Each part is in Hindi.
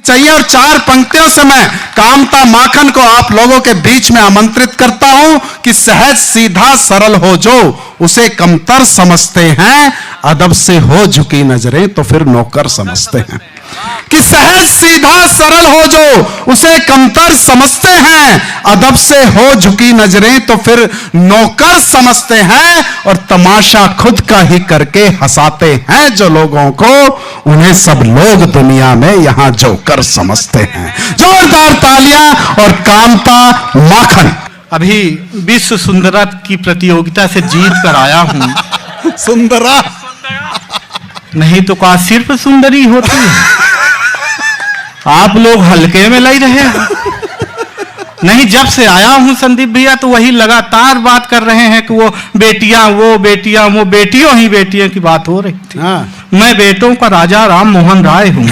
चाहिए। और 4 पंक्तियों से मैं कामता माखन को आप लोगों के बीच में आमंत्रित करता हूं कि सहज सीधा सरल हो जो उसे कमतर समझते हैं, अदब से हो झुकी नजरें तो फिर नौकर समझते हैं। कि सहज सीधा सरल हो जो उसे कमतर समझते हैं, अदब से हो झुकी नजरें तो फिर नौकर समझते हैं। और तमाशा खुद का ही करके हंसाते हैं जो लोगों को, उन्हें सब लोग दुनिया में यहां जोकर समझते हैं। जोरदार तालियां और कामता माखन। अभी विश्व सुंदरा की प्रतियोगिता से जीत कर आया हूं। सुंदरा नहीं तो का सिर्फ सुंदरी होती है, आप लोग हल्के में लग रहे हैं। नहीं, जब से आया हूं संदीप भैया तो वही लगातार बात कर रहे हैं कि वो बेटियां वो बेटियों ही बेटियों की बात हो रही थी। मैं बेटों का राजा राम मोहन राय हूं।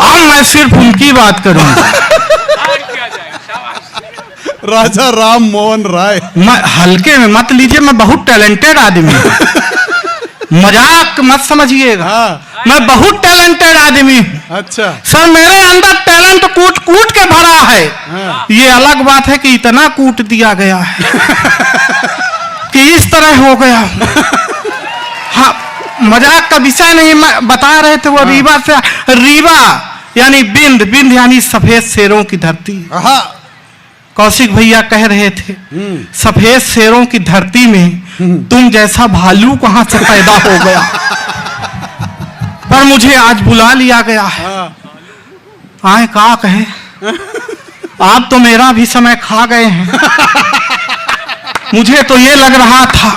अब मैं सिर्फ उनकी बात करूंगा। राजा राम मोहन राय। मैं हल्के में मत लीजिए, मैं बहुत टैलेंटेड आदमी हूं। मजाक मत समझिएगा। मैं बहुत टैलेंटेड आदमी हूं। अच्छा सर, मेरे अंदर टैलेंट कूट कूट के भरा है। ये अलग बात है कि इतना कूट दिया गया है कि इस तरह हो गया। हाँ, मजाक का विषय नहीं, मैं बता रहे थे वो रीवा से। रीवा यानी बिंद यानी सफेद शेरों की धरती। कौशिक भैया कह रहे थे सफेद शेरों की धरती में तुम जैसा भालू कहां से पैदा हो गया। पर मुझे आज बुला लिया गया है। आए का कहे, आप तो मेरा भी समय खा गए हैं। मुझे तो ये लग रहा था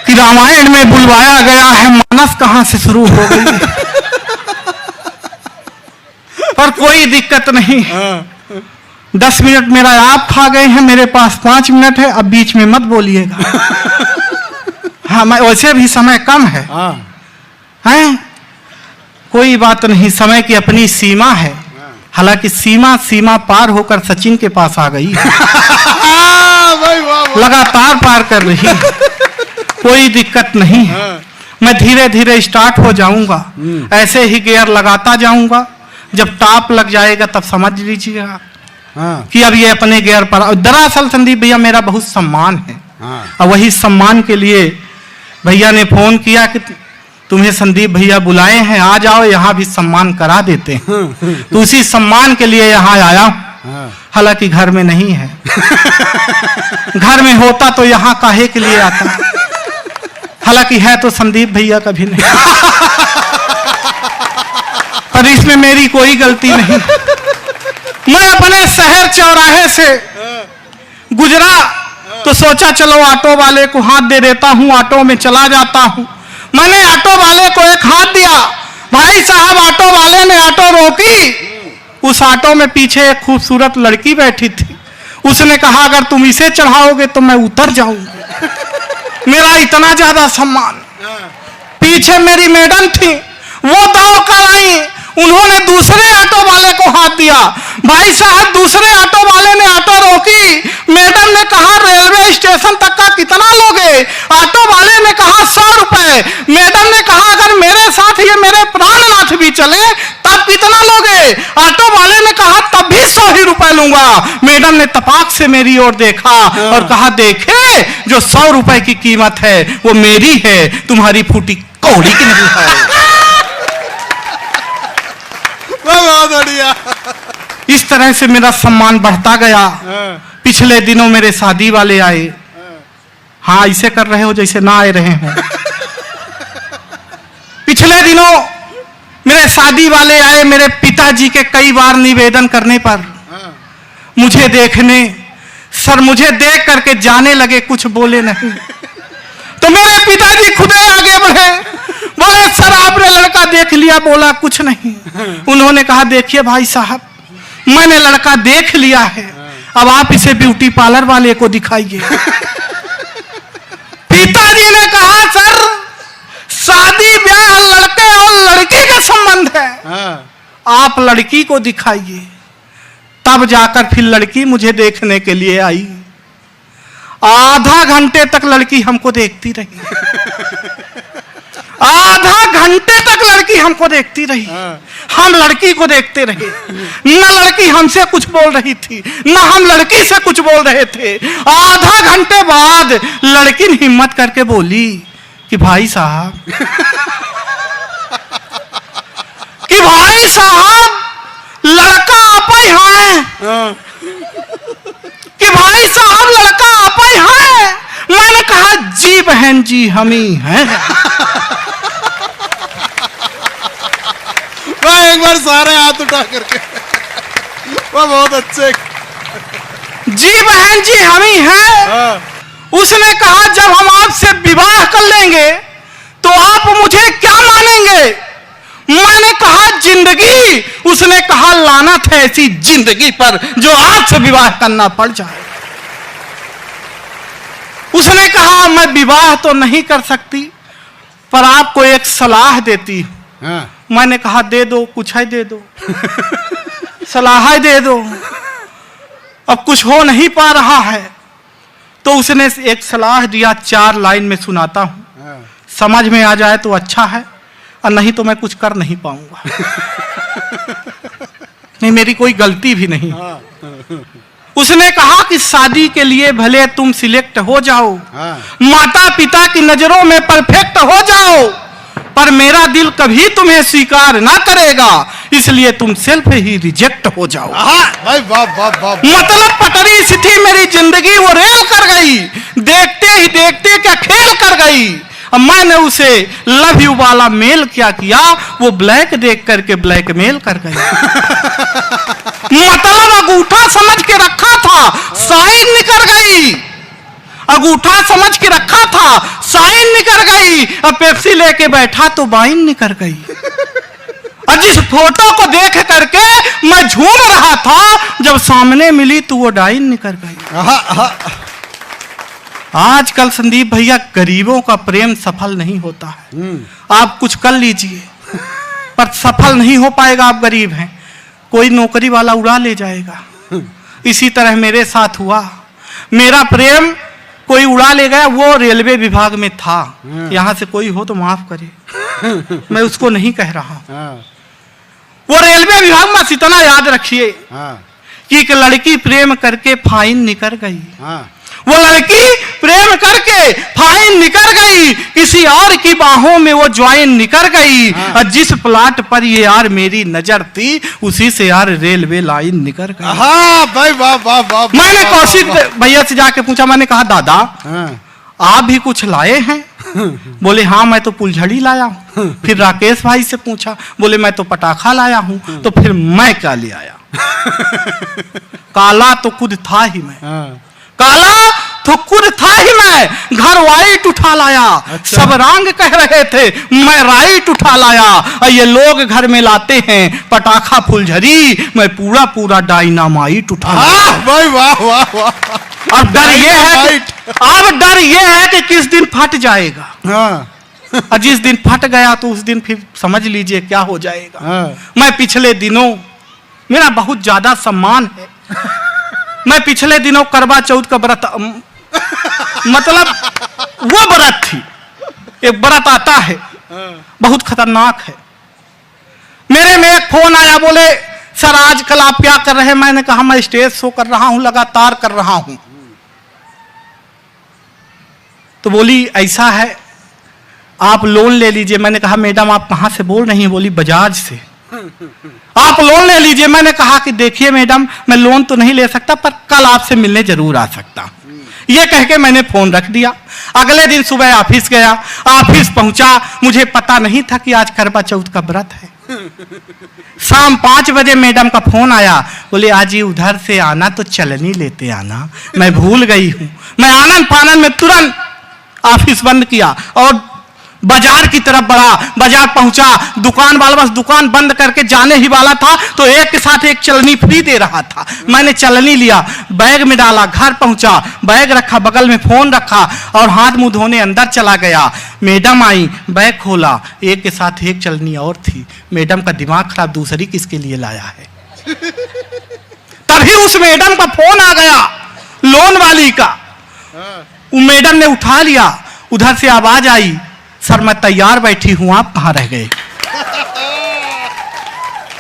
कि रामायण में बुलवाया गया है, मानस कहां से शुरू हो गई। पर कोई दिक्कत नहीं, 10 मिनट मेरा आप खा गए हैं, मेरे पास 5 मिनट है। अब बीच में मत बोलिएगा। हाँ, मैं वैसे भी समय कम है। हैं? कोई बात नहीं, समय की अपनी सीमा है। हालांकि सीमा पार होकर सचिन के पास आ गई है। लगातार पार कर रही है, कोई दिक्कत नहीं है। मैं धीरे धीरे स्टार्ट हो जाऊंगा, ऐसे ही गियर लगाता जाऊंगा। जब टॉप लग जाएगा तब समझ लीजिएगा कि अब ये अपने गियर पर। दरअसल संदीप भैया मेरा बहुत सम्मान है, और वही सम्मान के लिए भैया ने फोन किया कि तुम्हें संदीप भैया बुलाए हैं, आ जाओ, यहाँ भी सम्मान करा देते हैं। तो उसी सम्मान के लिए यहाँ आया। हालांकि घर में नहीं है। घर में होता तो यहाँ काहे के लिए आता। हालांकि है तो संदीप भैया का भी नहीं, पर इसमें मेरी कोई गलती नहीं। मैं अपने शहर चौराहे से गुजरा तो सोचा चलो ऑटो वाले को हाथ दे देता हूं, ऑटो में चला जाता हूं। मैंने ऑटो वाले को एक हाथ दिया। भाई साहब, ऑटो वाले ने ऑटो रोकी। उस ऑटो में पीछे एक खूबसूरत लड़की बैठी थी। उसने कहा अगर तुम इसे चढ़ाओगे तो मैं उतर जाऊंगी। मेरा इतना ज्यादा सम्मान। पीछे मेरी मैडम थी, वो दौड़ कर आई, उन्होंने दूसरे ऑटो वाले को हाथ दिया। भाई साहब, दूसरे ऑटो वाले ने ऑटो रोकी। मैडम ने कहा रेलवे स्टेशन तक का कितना लोगे? ऑटो वाले ने कहा 100 रुपए। मैडम ने कहा अगर मेरे साथ ये मेरे प्राणनाथ भी चले तब कितना लोगे? ऑटो वाले ने कहा तब भी 100 ही रुपए लूंगा। मैडम ने तपाक से मेरी ओर देखा और कहा देखे, जो 100 रुपए की कीमत है वो मेरी है, तुम्हारी फूटी कौड़ी की नहीं है। इस तरह से मेरा सम्मान बढ़ता गया। पिछले दिनों मेरे शादी वाले आए। हाँ, इसे कर रहे हो जैसे ना आए रहे हैं। पिछले दिनों मेरे शादी वाले आए। मेरे पिताजी के कई बार निवेदन करने पर मुझे देखने, सर मुझे देख करके जाने लगे, कुछ बोले नहीं। तो मेरे पिताजी खुद ही आगे बढ़े, बोले सर आपने लड़का देख लिया? बोला कुछ नहीं। उन्होंने कहा देखिए भाई साहब, मैंने लड़का देख लिया है, अब आप इसे ब्यूटी पार्लर वाले को दिखाइए। पिताजी ने कहा सर शादी ब्याह लड़के और लड़की का संबंध है, आप लड़की को दिखाइए। तब जाकर फिर लड़की मुझे देखने के लिए आई। आधा घंटे तक लड़की हमको देखती रही। आधा घंटे तक लड़की हमको देखती रही, हम लड़की को देखते रहे। न लड़की हमसे कुछ बोल रही थी, न हम लड़की से कुछ बोल रहे थे। आधा घंटे बाद लड़की ने हिम्मत करके बोली कि भाई साहब लड़का आप ही हैं, कि भाई साहब लड़का आप ही हैं। मैंने कहा जी बहन जी हम ही हैं। एक बार सारे हाथ उठा करके, वो बहुत अच्छे। जी बहन जी हम ही हैं। उसने कहा जब हम आपसे विवाह कर लेंगे तो आप मुझे क्या मानेंगे? मैंने कहा जिंदगी। उसने कहा लानत है ऐसी जिंदगी पर जो आपसे विवाह करना पड़ जाए। उसने कहा मैं विवाह तो नहीं कर सकती पर आपको एक सलाह देती हूं। मैंने कहा दे दो, कुछ है दे दो। सलाह दे दो, अब कुछ हो नहीं पा रहा है। तो उसने एक सलाह दिया, 4 लाइन में सुनाता हूं, समझ में आ जाए तो अच्छा है और नहीं तो मैं कुछ कर नहीं पाऊंगा। नहीं मेरी कोई गलती भी नहीं। उसने कहा कि शादी के लिए भले तुम सिलेक्ट हो जाओ, माता पिता की नजरों में परफेक्ट हो जाओ, पर मेरा दिल कभी तुम्हें स्वीकार ना करेगा, इसलिए तुम सेल्फ ही रिजेक्ट हो जाओ। भाई वाह वाह वाह। मतलब पटरी सी थी मेरी जिंदगी, वो रेल कर गई, देखते ही देखते क्या खेल कर गई। मैंने उसे लव यू वाला मेल क्या किया, वो ब्लैक देख करके ब्लैकमेल कर गई। मतलब अंगूठा समझ के रखा था, साइन निकल गई। अंगूठा समझ के रखा था, साइन निकल गई। अब पेप्सी लेके बैठा तो वाइन निकल गई। और जिस फोटो को देख करके मैं झूम रहा था, जब सामने मिली तो वो डाइन निकल गई। आजकल संदीप भैया गरीबों का प्रेम सफल नहीं होता है। आप कुछ कर लीजिए पर सफल नहीं हो पाएगा। आप गरीब हैं, कोई नौकरी वाला उड़ा ले जाएगा। इसी तरह मेरे साथ हुआ। मेरा प्रेम कोई उड़ा ले गया। वो रेलवे विभाग में था, यहां से कोई हो तो माफ करे, मैं उसको नहीं कह रहा हूं। वो रेलवे विभाग में इतना याद रखिए कि एक लड़की प्रेम करके फाइन निकल गई। वो लड़की प्रेम करके फाइन निकल गई, किसी और की बाहों में वो ज्वाइन निकल गई। और जिस प्लाट पर ये यार मेरी नजर थी, उसी से यार रेलवे लाइन निकल गई। भाई वाह वाह वाह। मैंने कौशिक भैया से जाके पूछा, मैंने कहा दादा आप भी कुछ लाए हैं? बोले हाँ मैं तो फुलझड़ी लाया हूं। फिर राकेश भाई से पूछा, बोले मैं तो पटाखा लाया हूं। तो फिर मैं क्या ले आया? काला तो खुद था ही मैं, काला तो खुद था ही मैं। घर वाइट उठा लाया। अच्छा। सब रंग कह रहे थे, मैं राइट उठा लाया। और ये लोग घर में लाते हैं पटाखा फुलझड़ी, मैं पूरा पूरा डायनामाइट उठा लाया। भाई वाह वाह वाह। अब डर ये है, अब डर ये है कि किस दिन फट जाएगा। और जिस दिन फट गया तो उस दिन फिर समझ लीजिए क्या हो जाएगा। मैं पिछले दिनों, मेरा बहुत ज्यादा सम्मान है, मैं पिछले दिनों करवा चौथ का व्रत, मतलब वो व्रत थी, एक व्रत आता है बहुत खतरनाक है। मेरे में एक फोन आया, बोले सर आजकल आप क्या कर रहे हैं? मैंने कहा मैं स्टेज शो कर रहा हूं, लगातार कर रहा हूं। तो बोली ऐसा है आप लोन ले लीजिए। मैंने कहा मैडम आप कहां से बोल रही हैं? बोली बजाज से। आप लोन ले लीजिए। मैंने कहा कि देखिए मैडम मैं लोन तो नहीं ले सकता पर कल आपसे मिलने जरूर आ सकता हूं। ये कह के मैंने फोन रख दिया। अगले दिन सुबह ऑफिस गया, ऑफिस पहुंचा, मुझे पता नहीं था कि आज करवा चौथ का व्रत है। शाम 5 बजे मैडम का फोन आया, बोले आज ये उधर से आना तो चलनी लेते आना, मैं भूल गई हूं। मैं आनंद फानंद में तुरंत ऑफिस बंद किया और बाजार की तरफ बढ़ा। बाजार पहुंचा, दुकान वाला बस दुकान बंद करके जाने ही वाला था तो एक के साथ एक चलनी फ्री दे रहा था। मैंने चलनी लिया, बैग में डाला, घर पहुंचा, बैग रखा, बगल में फोन रखा और हाथ मुंह धोने अंदर चला गया। मैडम आई, बैग खोला, एक के साथ एक चलनी और थी। मैडम का दिमाग खराब, दूसरी किसके लिए लाया है? तभी उस मैडम का फोन आ गया, लोन वाली का। मैडम ने उठा लिया, उधर से आवाज आई, सर मैं तैयार बैठी हूं, आप कहां रह गए?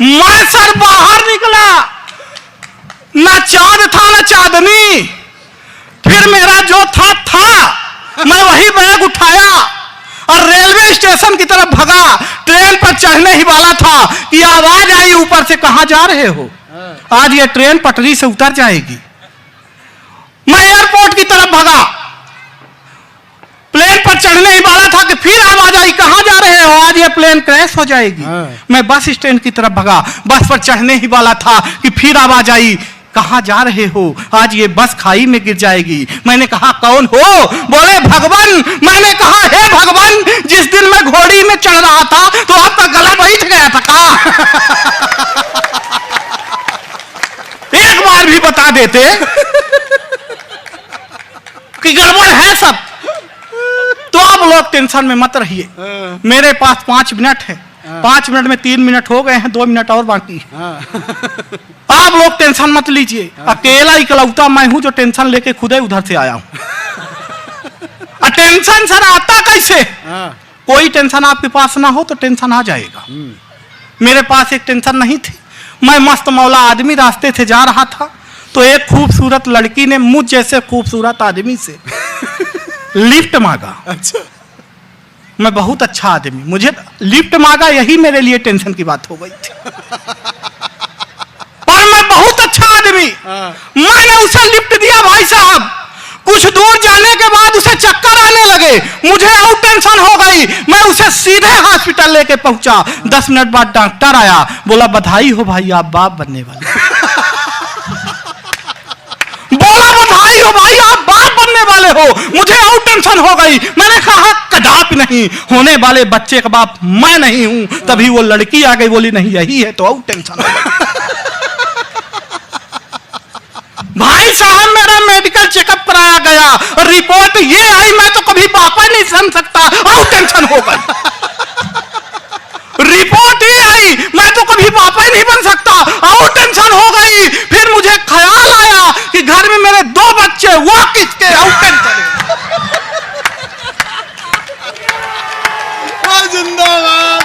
मैं सर बाहर निकला, ना चांद था ना चांदनी, फिर मेरा जो था मैं वही बैग उठाया और रेलवे स्टेशन की तरफ भगा। ट्रेन पर चढ़ने ही वाला था कि आवाज आई ऊपर से, कहां जा रहे हो? आज ये ट्रेन पटरी से उतर जाएगी। मैं एयरपोर्ट की तरफ भगा, प्लेन पर चढ़ने ही वाला था कि फिर आवाज आई, कहां जा रहे हो? आज ये प्लेन क्रैश हो जाएगी। मैं बस स्टैंड की तरफ भगा, बस पर चढ़ने ही वाला था कि फिर आवाज आई, कहां जा रहे हो? आज ये बस खाई में गिर जाएगी। मैंने कहा कौन हो? बोले भगवान। मैंने कहा हे भगवान, जिस दिन मैं घोड़ी में चढ़ रहा था तो आपका गला बैठ गया था का? एक बार भी बता देते कि गड़बड़ है सब, तो आप लोग टेंशन में मत रहिए। मेरे पास 5 मिनट है, 5 मिनट में 3 मिनट हो गए हैं, 2 मिनट और बाकी है। आप लोग टेंशन मत लीजिए, अकेला इकलौता मैं हूं जो टेंशन लेके खुद ही उधर से आया हूं। टेंशन सर आता कैसे? कोई टेंशन आपके पास ना हो तो टेंशन आ जाएगा। मेरे पास एक टेंशन नहीं थी। मैं मस्त मौला आदमी रास्ते से जा रहा था तो एक खूबसूरत लड़की ने मुझ जैसे खूबसूरत आदमी से लिफ्ट मांगा। अच्छा। मैं बहुत अच्छा आदमी, मुझे लिफ्ट मांगा, यही मेरे लिए टेंशन की बात हो गई थी। पर मैं बहुत अच्छा आदमी, मैंने उसे लिफ्ट दिया। भाई साहब कुछ दूर जाने के बाद उसे चक्कर आने लगे, मुझे और टेंशन हो गई। मैं उसे सीधे हॉस्पिटल लेके पहुंचा। 10 मिनट बाद डॉक्टर आया, बोला बधाई हो भाई, आप बाप बनने वाले। बोला बधाई हो भाई, आप बाप बनने वाले हो। मुझे और टेंशन हो गई। मैंने कहा कदापि नहीं, होने वाले बच्चे का बाप मैं नहीं हूं। तभी वो लड़की आ गई, बोली नहीं यही है, तो और टेंशन हो गई। भाई साहब मेरा मेडिकल चेकअप कराया गया, रिपोर्ट ये आई, मैं तो कभी पापा नहीं समझ सकता, और टेंशन हो गई। रिपोर्ट ये आई, मैं तो कभी पापा ही नहीं बन सकता, और टेंशन हो गई। फिर मुझे ख्याल आया कि घर में मेरे 2 बच्चे, वो किसके, और टेंशन। जिंदाबाद।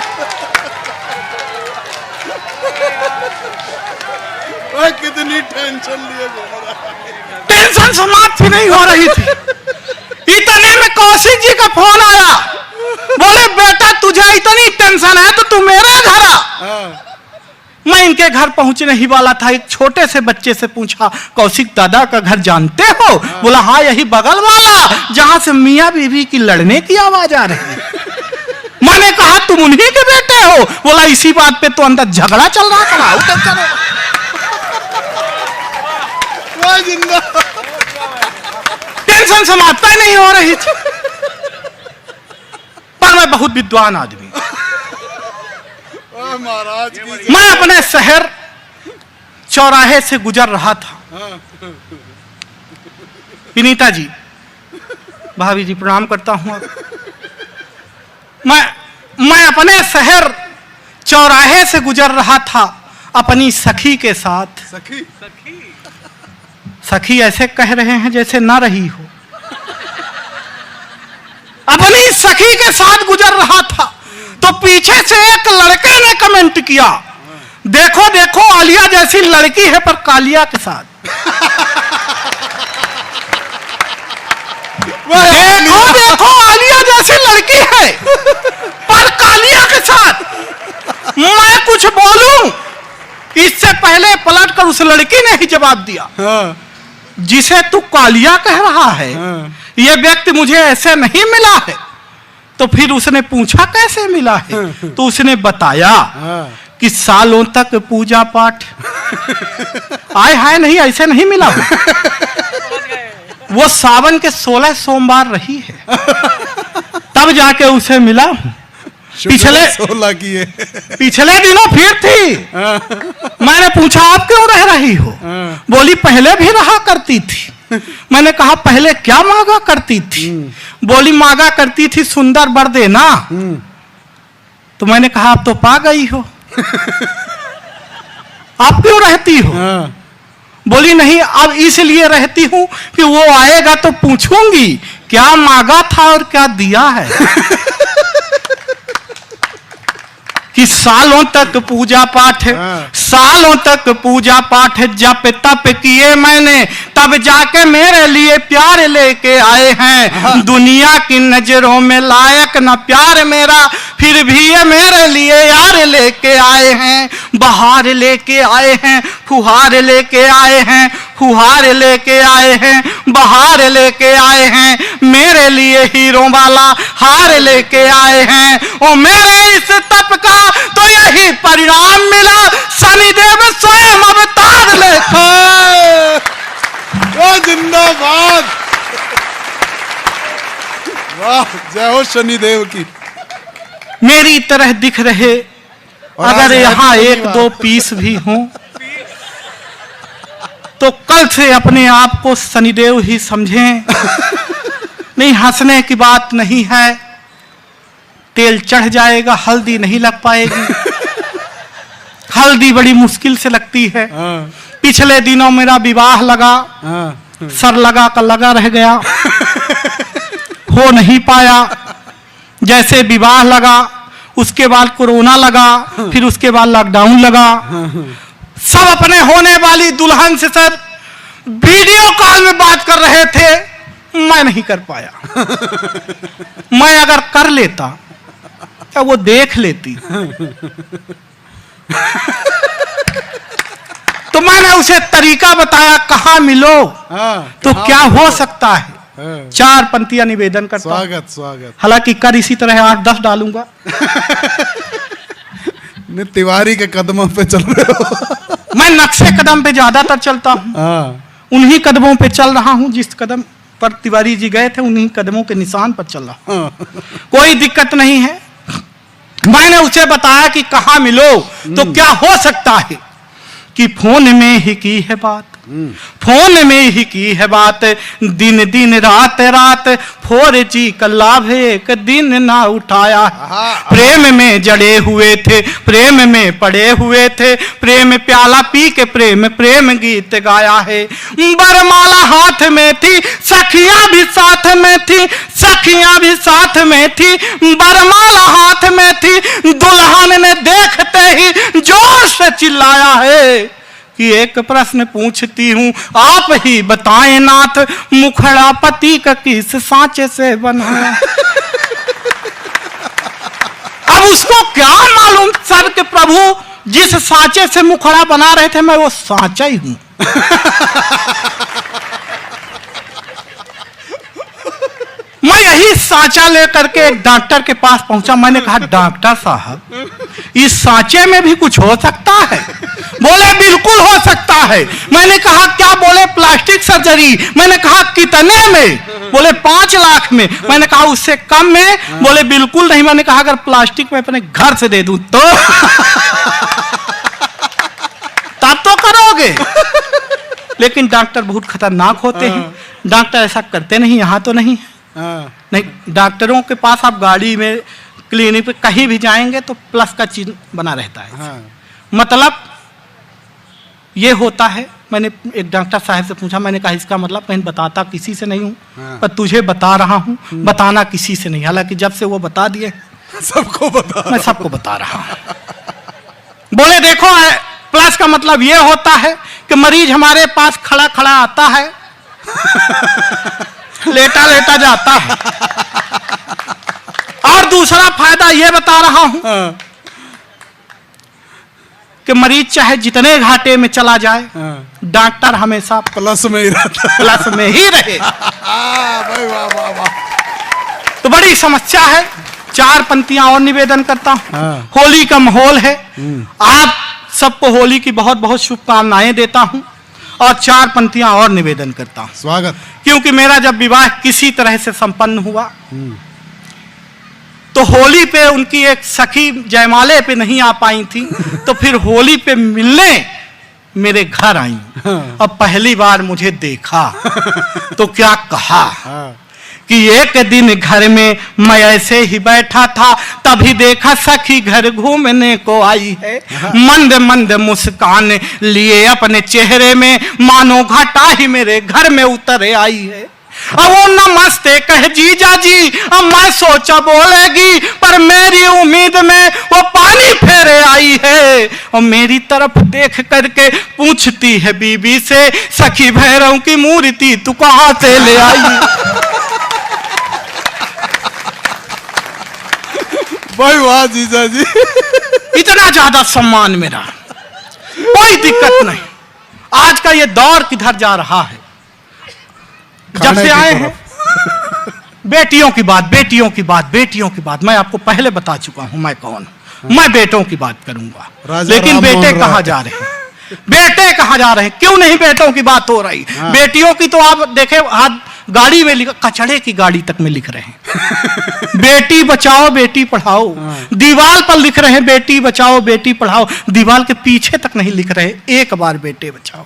कितनी टेंशन लिए, टेंशन समाप्त ही नहीं हो रही थी। इतने में कौशिक जी का फोन आया, बोले बेटा तुझे इतनी टेंशन है तो तू मेरे घर आ। मैं इनके घर पहुंचने ही वाला था, एक छोटे से बच्चे से पूछा कौशिक दादा का घर जानते हो? बोला हाँ यही बगल वाला, जहां से मियां बीवी की लड़ने की आवाज आ रही है। मैंने कहा तुम उन्हीं के बेटे हो? बोला इसी बात पे तो अंदर झगड़ा चल रहा था। टेंशन समाप्त नहीं हो रही थी। पर मैं बहुत विद्वान आदमी, महाराज मैं अपने शहर चौराहे से गुजर रहा था। विनीता जी, भाभी जी प्रणाम करता हूं। मैं अपने शहर चौराहे से गुजर रहा था अपनी सखी के साथ। सखी सखी ऐसे कह रहे हैं जैसे ना रही हो। अपनी सखी के साथ गुजर रहा था तो पीछे से एक लड़के ने कमेंट किया, देखो देखो आलिया जैसी लड़की है पर कालिया के साथ। देखो देखो आलिया जैसी लड़की है पर कालिया के साथ। मैं कुछ बोलूं इससे पहले पलट कर उस लड़की ने ही जवाब दिया, जिसे तू कालिया कह रहा है यह व्यक्ति मुझे ऐसे नहीं मिला है। तो फिर उसने पूछा कैसे मिला है? तो उसने बताया कि सालों तक पूजा पाठ। आए हाय नहीं, ऐसे नहीं मिला वो सावन के 16 सोमवार रही है तब जाके उसे मिला। पिछले 16 की है। पिछले दिनों फिर थी। मैंने पूछा आप क्यों रह रही हो? बोली पहले भी रहा करती थी। मैंने कहा पहले क्या मांगा करती थी? बोली मांगा करती थी सुंदर वर देना। तो मैंने कहा आप तो पा गई हो, आप क्यों रहती हो? बोली नहीं अब इसलिए रहती हूं कि वो आएगा तो पूछूंगी क्या मांगा था और क्या दिया है। कि सालों तक पूजा पाठ, सालों तक पूजा पाठ जप तप किए मैंने, तब जाके मेरे लिए प्यार लेके आए हैं। दुनिया की नजरों में लायक न प्यार मेरा, फिर भी ये मेरे लिए यार लेके आए हैं। बहार लेके आए हैं, फुहार लेके आए हैं, फुहार लेके आए हैं, बहार लेके आए हैं। मेरे लिए हीरो वाला हार लेके आए हैं। ओ मेरे इस तप का तो यही परिणाम मिला, शनिदेव स्वयं अवतार लेके। ओ जिंदाबाद, वाह, जय हो शनिदेव की। मेरी तरह दिख रहे अगर यहाँ एक दो पीस भी हों तो कल से अपने आप को शनिदेव ही समझें। नहीं, हंसने की बात नहीं है। तेल चढ़ जाएगा, हल्दी नहीं लग पाएगी। हल्दी बड़ी मुश्किल से लगती है। पिछले दिनों मेरा विवाह लगा, सर लगा कर लगा रह गया, हो नहीं पाया। जैसे विवाह लगा, उसके बाद कोरोना लगा, फिर उसके बाद लॉकडाउन लगा। सब अपने होने वाली दुल्हन से सर वीडियो कॉल में बात कर रहे थे, मैं नहीं कर पाया। मैं अगर कर लेता क्या वो देख लेती। तो मैंने उसे तरीका बताया, कहाँ मिलो तो क्या हो सकता है। 4 पंक्तियां निवेदन करता हूं। स्वागत स्वागत। हालांकि कर इसी तरह 8-10 डालूंगा। तिवारी के कदमों पे चल रहे हो। मैं नक्शे कदम पे ज्यादातर चलता हूँ, उन्हीं कदमों पे चल रहा हूँ जिस कदम पर तिवारी जी गए थे, उन्हीं कदमों के निशान पर चल रहा हूँ। कोई दिक्कत नहीं है। मैंने उसे बताया कि कहाँ मिलो तो क्या हो सकता है कि फोन में ही की है बात, फोन में ही की है बात। दिन दिन रात रात 4G का लाभ एक दिन ना उठाया। प्रेम में जड़े हुए थे, प्रेम में पड़े हुए थे, प्रेम प्याला पी के प्रेम प्रेम गीत गाया है। बरमाला हाथ में थी, सखियां भी साथ में थी, सखियां भी साथ में थी। बरमाला हाथ में थी, दुल्हन ने देखते ही जोर से चिल्लाया है कि एक प्रश्न पूछती हूँ, आप ही बताएं नाथ, मुखड़ा पति का किस सांचे से बना। अब उसको क्या मालूम सर के प्रभु जिस सांचे से मुखड़ा बना रहे थे मैं वो सांचा ही हूं। मैं यही सांचा लेकर के एक डॉक्टर के पास पहुंचा। मैंने कहा, डॉक्टर साहब इस सांचे में भी कुछ हो सकता है? बोले बिल्कुल हो सकता है। मैंने कहा क्या? बोले प्लास्टिक सर्जरी। मैंने कहा कितने में? बोले 5 लाख में। मैंने कहा उससे कम में? बोले बिल्कुल नहीं। मैंने कहा अगर प्लास्टिक में अपने घर से दे दूं तो तब तो करोगे। लेकिन डॉक्टर बहुत खतरनाक होते हैं, डॉक्टर ऐसा करते नहीं। यहाँ तो नहीं है। नहीं, डॉक्टरों के पास आप गाड़ी में क्लिनिक पे कहीं भी जाएंगे तो प्लस का चिन्ह बना रहता है। मतलब ये होता है। मैंने एक डॉक्टर साहब से पूछा, मैंने कहा इसका मतलब मैं बताता किसी से नहीं हूँ, पर तुझे बता रहा हूँ, बताना किसी से नहीं। हालांकि जब से वो बता दिए सबको बता, मैं सबको बता रहा हूँ। बोले देखो, प्लस का मतलब ये होता है कि मरीज हमारे पास खड़ा खड़ा आता है, लेटा लेटा जाता है। और दूसरा फायदा ये बता रहा हूं कि मरीज चाहे जितने घाटे में चला जाए, डॉक्टर हमेशा प्लस में ही रहता है, प्लस में ही रहे। भाई वाह वाह वाह। तो बड़ी समस्या है। 4 पंक्तियां और निवेदन करता हूं। होली का माहौल है, आप सबको होली की बहुत बहुत शुभकामनाएं देता हूं और 4 पंक्तियां और निवेदन करता हूं। स्वागत। क्योंकि मेरा जब विवाह किसी तरह से संपन्न हुआ तो होली पे उनकी एक सखी जयमाले पे नहीं आ पाई थी, तो फिर होली पे मिलने मेरे घर आई। अब पहली बार मुझे देखा तो क्या कहा कि एक दिन घर में मैं ऐसे ही बैठा था, तभी देखा सखी घर घूमने को आई है। मंद मंद मुस्कान लिए अपने चेहरे में, मानो घटा ही मेरे घर में उतर आई है। अब वो नमस्ते कह जीजा जी, अब मैं सोचा बोलेगी, पर मेरी उम्मीद में वो पानी फेरे आई है। और मेरी तरफ देख करके पूछती है बीबी से, सखी भैरव की मूर्ति तू कहां से ले आई? भाई वाह जीजा जी। इतना ज्यादा सम्मान मेरा, कोई दिक्कत नहीं। आज का ये दौर किधर जा रहा है? जब से आए हैं बेटियों की बात, बेटियों की बात, बेटियों की बात। मैं आपको पहले बता चुका हूं मैं कौन हूं। मैं बेटों की बात करूंगा, राजा लेकिन राम बेटे मोहन कहां राय। जा रहे हैं? बेटे कहां जा रहे हैं? क्यों नहीं बेटों की बात हो रही? बेटियों की तो आप देखे, हाथ गाड़ी में लिखा, कचड़े की गाड़ी तक में लिख रहे हैं बेटी बचाओ बेटी पढ़ाओ। दीवार पर लिख रहे हैं बेटी बचाओ बेटी पढ़ाओ, दीवार के पीछे तक नहीं लिख रहे एक बार बेटे बचाओ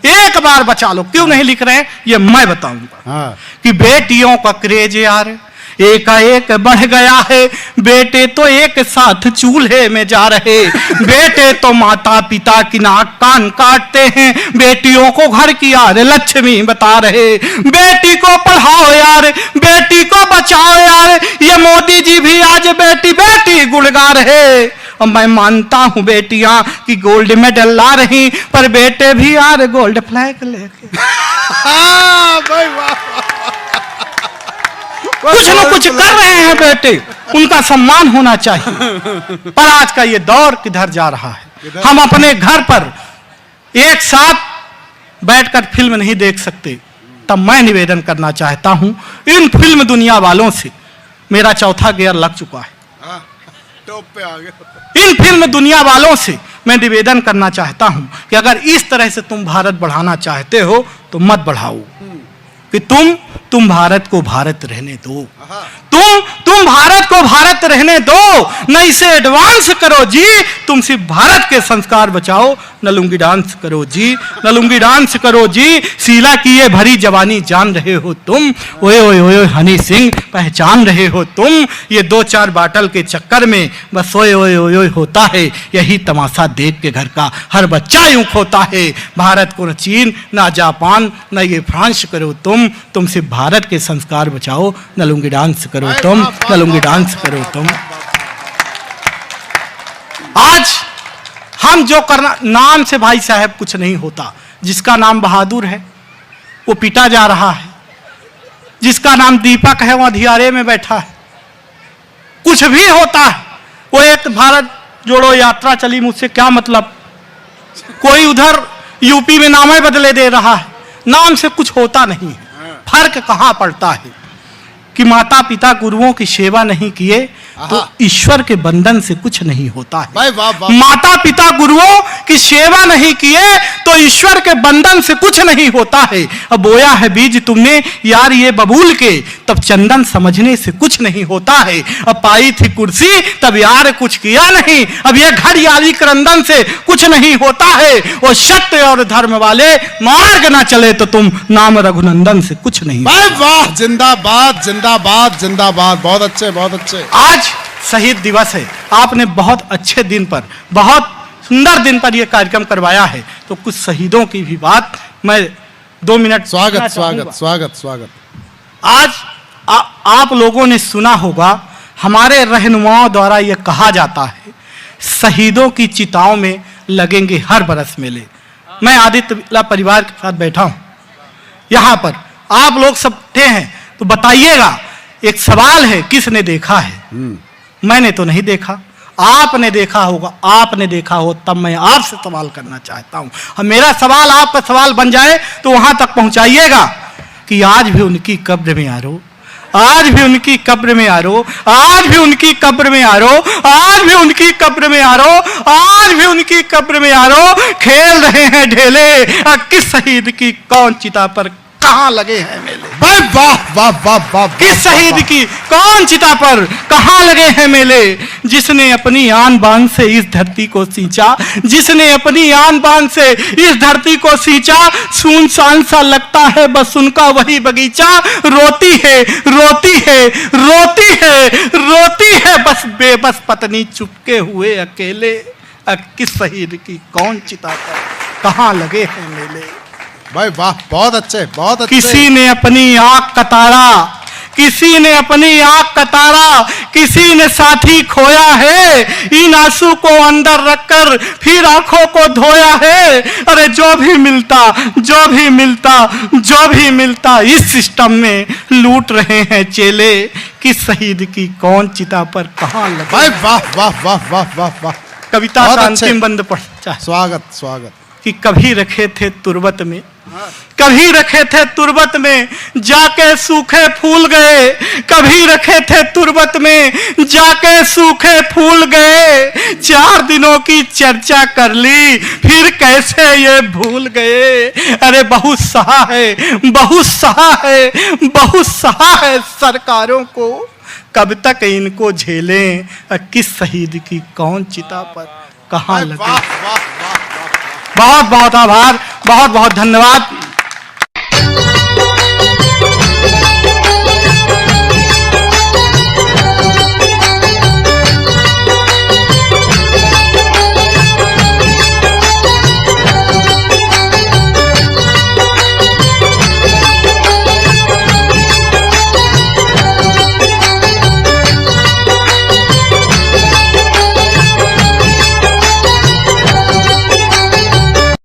एक बार बचा लो। क्यों नहीं लिख रहे हैं ये मैं बताऊंगा। हाँ। कि बेटियों का क्रेज यार एकाएक बढ़ गया है। बेटे तो एक साथ चूल्हे में जा रहे, बेटे तो माता पिता की नाक कान काटते हैं, बेटियों को घर की यार लक्ष्मी बता रहे। बेटी को पढ़ाओ यार, बेटी को बचाओ यार, ये मोदी जी भी आज बेटी बेटी गुण गा रहे। और मैं मानता हूं बेटियां कि गोल्ड मेडल ला रही, पर बेटे भी यार गोल्ड फ्लैग लेके भाई वाह। कुछ न कुछ कर रहे हैं बेटे, उनका सम्मान होना चाहिए। पर आज का ये दौर किधर जा रहा है? हम अपने घर पर एक साथ बैठकर फिल्म नहीं देख सकते। तब मैं निवेदन करना चाहता हूं इन फिल्म दुनिया वालों से, मेरा चौथा गियर लग चुका है। टॉप पे आ गया। इन फिल्म दुनिया वालों से मैं निवेदन करना चाहता हूं कि अगर इस तरह से तुम भारत बढ़ाना चाहते हो तो मत बढ़ाओ, कि तुम भारत को भारत रहने दो। तुम भारत को भारत रहने दो, न इसे एडवांस करो जी। तुम सिर्फ भारत के संस्कार बचाओ, न लुंगी डांस करो जी, न लुंगी डांस करो जी। शीला की ये भरी जवानी जान रहे हो तुम, ओए ओए ओए हनी सिंह पहचान रहे हो तुम। ये 2-4 बाटल के चक्कर में बस ओए ओए ओए ओए होता है, यही तमाशा देख के घर का हर बच्चा यूं खोता है। भारत को न चीन न जापान न ये फ्रांस करो तुम सिर्फ भारत के संस्कार बचाओ, न लुंगी डांस करो तुम, न लुंगी डांस करो तुम। आज हम जो करना, नाम से भाई साहब कुछ नहीं होता। जिसका नाम बहादुर है वो पीटा जा रहा है, जिसका नाम दीपक है वो अंधियारे में बैठा है। कुछ भी होता है, वो एक भारत जोड़ो यात्रा चली, मुझसे क्या मतलब। कोई उधर यूपी में नाम बदले दे रहा है, नाम से कुछ होता नहीं है। फर्क कहां पड़ता है कि माता पिता गुरुओं की सेवा नहीं किए तो ईश्वर के बंधन से कुछ नहीं होता है। भाई वाह वाह। माता पिता गुरुओं की सेवा नहीं किए तो ईश्वर के बंधन से कुछ नहीं होता है। अब बोया है बीज तुमने यार ये बबूल के, तब चंदन समझने से कुछ नहीं होता है। अब पाई थी कुर्सी तब यार कुछ किया नहीं, अब ये घड़ियाली क्रंदन से कुछ नहीं होता है। वो सत्य और धर्म वाले मार्ग ना चले तो तुम नाम रघुनंदन से कुछ नहीं। भाई वाह, जिंदाबाद जिंदाबाद जिंदाबाद। बहुत अच्छे बहुत अच्छे। आज शहीद दिवस है, आपने बहुत अच्छे दिन पर, बहुत सुंदर दिन पर यह कार्यक्रम करवाया है, तो कुछ शहीदों की भी बात मैं 2 मिनट। स्वागत स्वागत स्वागत स्वागत। आज आप लोगों ने सुना होगा हमारे रहनुमाओं द्वारा यह कहा जाता है शहीदों की चिताओं में लगेंगे हर बरस मेले। मैं आदित्य बिरला परिवार के साथ बैठा हूं यहां पर, आप लोग सब बैठे हैं, तो बताइएगा, एक सवाल है, किसने देखा है? मैंने तो नहीं देखा, आपने देखा होगा, आपने देखा हो, तब मैं आपसे सवाल करना चाहता हूं। अब मेरा सवाल आपका सवाल बन जाए तो वहां तक पहुंचाइएगा कि आज भी उनकी कब्र में आरो, आज भी उनकी कब्र में आरो, आज भी उनकी कब्र में आरो, आज भी उनकी कब्र में आरो, आज भी उनकी कब्र में आरो। खेल रहे हैं ढेले, किस शहीद की कौन चिता पर कहां लगे हैं मेले। भाई वाह वाह वाह वाह। किस शहीद की कौन चिता पर कहां लगे हैं मेले। जिसने अपनी आन बान से इस धरती को सींचा, जिसने अपनी आन बान से इस धरती को सींचा, सुनसान सा लगता है बस उनका वही बगीचा। रोती है रोती है रोती है रोती है बस बेबस पत्नी चुपके हुए अकेले। किस शहीद की कौन चिता पर कहां लगे हैं मेले। भाई वाह, बहुत अच्छे, बहुत अच्छे। किसी ने अपनी आंख का तारा, किसी ने अपनी आंख का तारा, किसी ने साथी खोया है, इन आंसू को अंदर रखकर फिर आंखों को धोया है। अरे जो भी मिलता, जो भी मिलता, जो भी मिलता, इस सिस्टम में लूट रहे हैं चेले। किस शहीद की कौन चिता पर कहां लगे। भाई वाह वाह वाह वाह वाह वाह। कविता बहुत का अच्छे। अंतिम बंद पढ़ता स्वागत स्वागत। कि कभी रखे थे तुरबत में, कभी रखे थे तुरबत में, जाके सूखे फूल गए। कभी रखे थे तुरबत में, जाके सूखे फूल गए। 4 दिनों की चर्चा कर ली, फिर कैसे ये भूल गए। अरे बहुत सहा है, बहुत सहा है, बहुत सहा है सरकारों को। कब तक इनको झेलें, किस शहीद की कौन चिता पर कहां वाह लगे। वाह वाह वाह। बहुत बहुत आभार, बहुत बहुत धन्यवाद।